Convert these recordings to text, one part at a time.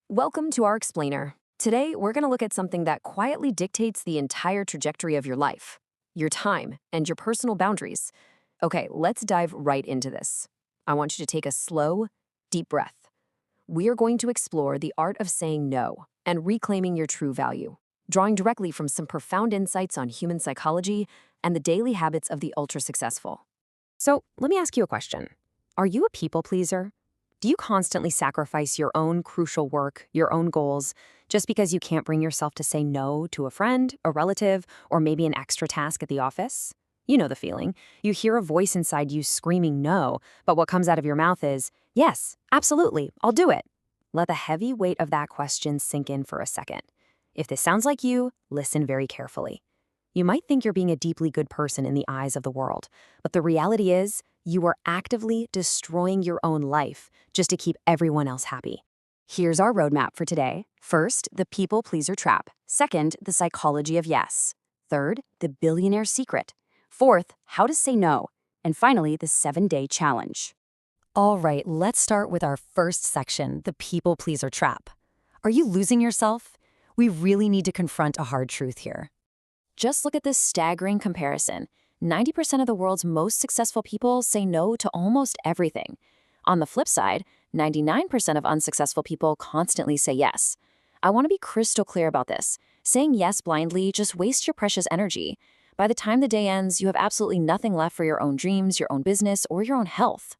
Welcome to our explainer. Today, we're going to look at something that quietly dictates the entire trajectory of your life, your time, and your personal boundaries. Okay, let's dive right into this. I want you to take a slow, deep breath. We are going to explore the art of saying no and reclaiming your true value, drawing directly from some profound insights on human psychology and the daily habits of the ultra-successful. So, let me ask you a question. Are you a people pleaser? Do you constantly sacrifice your own crucial work, your own goals, just because you can't bring yourself to say no to a friend, a relative, or maybe an extra task at the office? You know the feeling. You hear a voice inside you screaming no, but what comes out of your mouth is, yes, absolutely, I'll do it. Let the heavy weight of that question sink in for a second. If this sounds like you, listen very carefully. You might think you're being a deeply good person in the eyes of the world, but the reality is, you are actively destroying your own life just to keep everyone else happy. Here's our roadmap for today. First, the people pleaser trap. Second, the psychology of yes. Third, the billionaire secret. Fourth, how to say no. And finally, the 7-day challenge. All right, let's start with our first section, the people pleaser trap. Are you losing yourself? We really need to confront a hard truth here. Just look at this staggering comparison. 90% of the world's most successful people say no to almost everything. On the flip side, 99% of unsuccessful people constantly say yes. I want to be crystal clear about this. Saying yes blindly just wastes your precious energy. By the time the day ends, you have absolutely nothing left for your own dreams, your own business, or your own health.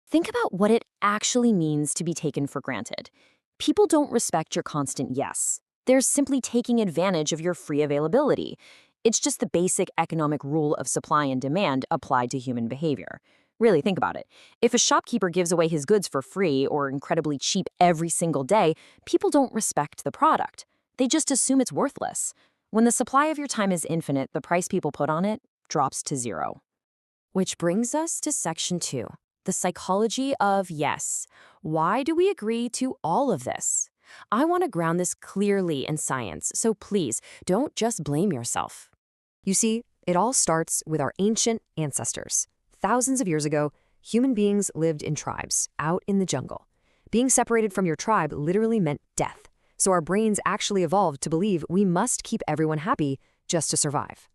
Think about what it actually means to be taken for granted. People don't respect your constant yes. They're simply taking advantage of your free availability. It's just the basic economic rule of supply and demand applied to human behavior. Really, think about it. If a shopkeeper gives away his goods for free or incredibly cheap every single day, people don't respect the product. They just assume it's worthless. When the supply of your time is infinite, the price people put on it drops to zero. Which brings us to section 2, the psychology of yes. Why do we agree to all of this? I want to ground this clearly in science, so please don't just blame yourself. You see, it all starts with our ancient ancestors. Thousands of years ago, human beings lived in tribes, out in the jungle. Being separated from your tribe literally meant death, so our brains actually evolved to believe we must keep everyone happy just to survive.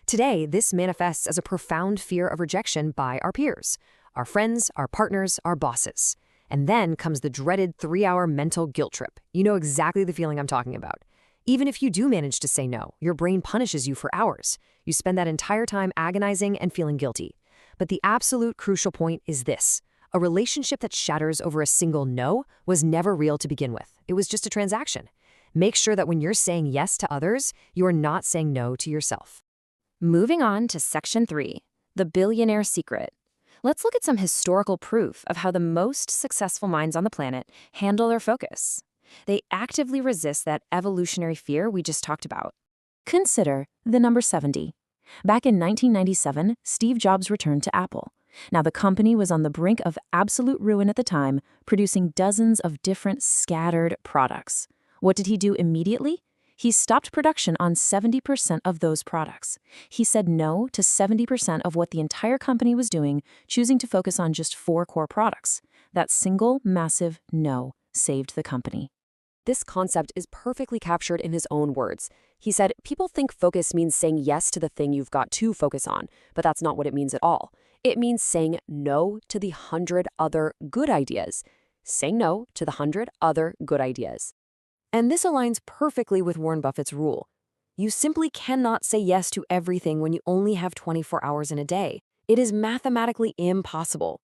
Today, this manifests as a profound fear of rejection by our peers, our friends, our partners, our bosses. And then comes the dreaded 3-hour mental guilt trip. You know exactly the feeling I'm talking about. Even if you do manage to say no, your brain punishes you for hours. You spend that entire time agonizing and feeling guilty. But the absolute crucial point is this. A relationship that shatters over a single no was never real to begin with. It was just a transaction. Make sure that when you're saying yes to others, you are not saying no to yourself. Moving on to section 3, the billionaire secret. Let's look at some historical proof of how the most successful minds on the planet handle their focus. They actively resist that evolutionary fear we just talked about. Consider the number 70. Back in 1997, Steve Jobs returned to Apple. Now, the company was on the brink of absolute ruin at the time, producing dozens of different scattered products. What did he do immediately? He stopped production on 70% of those products. He said no to 70% of what the entire company was doing, choosing to focus on just 4 core products. That single, massive no saved the company. This concept is perfectly captured in his own words. He said, people think focus means saying yes to the thing you've got to focus on, but that's not what it means at all. It means saying no to the 100 other good ideas. Saying no to the 100 other good ideas. And this aligns perfectly with Warren Buffett's rule. You simply cannot say yes to everything when you only have 24 hours in a day. It is mathematically impossible.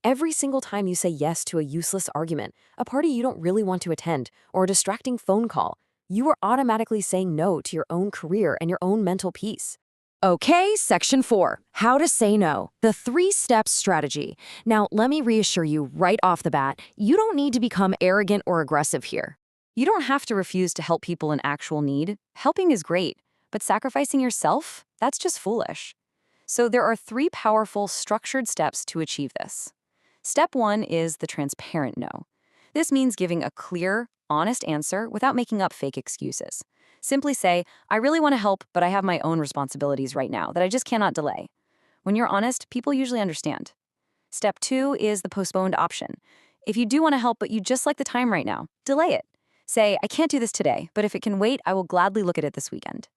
Every single time you say yes to a useless argument, a party you don't really want to attend, or a distracting phone call, you are automatically saying no to your own career and your own mental peace. Okay, section 4, how to say no, the 3-step strategy. Now, let me reassure you right off the bat, you don't need to become arrogant or aggressive here. You don't have to refuse to help people in actual need. Helping is great, but sacrificing yourself, that's just foolish. So there are 3 powerful, structured steps to achieve this. Step 1 is the transparent no. This means giving a clear, honest answer without making up fake excuses. Simply say, I really want to help, but I have my own responsibilities right now that I just cannot delay. When you're honest, people usually understand. Step 2 is the postponed option. If you do want to help, but you just like the time right now, delay it. Say, I can't do this today, but if it can wait, I will gladly look at it this weekend.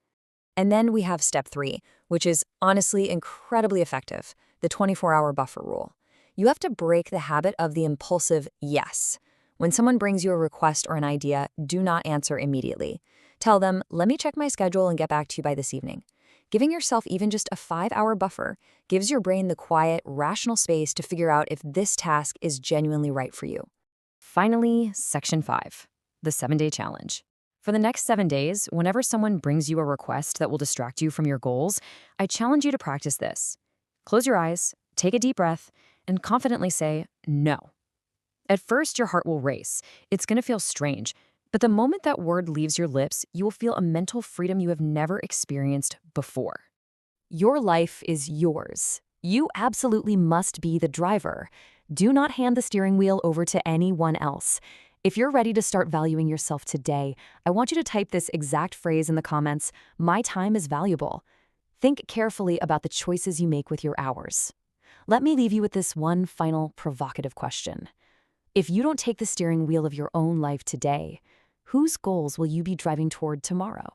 And then we have step 3, which is honestly incredibly effective, the 24-hour buffer rule. You have to break the habit of the impulsive yes. When someone brings you a request or an idea, do not answer immediately. Tell them, let me check my schedule and get back to you by this evening. Giving yourself even just a 5-hour buffer gives your brain the quiet, rational space to figure out if this task is genuinely right for you. Finally, section 5, the 7-day challenge. For the next 7 days, whenever someone brings you a request that will distract you from your goals, I challenge you to practice this. Close your eyes, take a deep breath, and confidently say, no. At first, your heart will race. It's going to feel strange. But the moment that word leaves your lips, you will feel a mental freedom you have never experienced before. Your life is yours. You absolutely must be the driver. Do not hand the steering wheel over to anyone else. If you're ready to start valuing yourself today, I want you to type this exact phrase in the comments, my time is valuable. Think carefully about the choices you make with your hours. Let me leave you with this one final provocative question. If you don't take the steering wheel of your own life today, whose goals will you be driving toward tomorrow?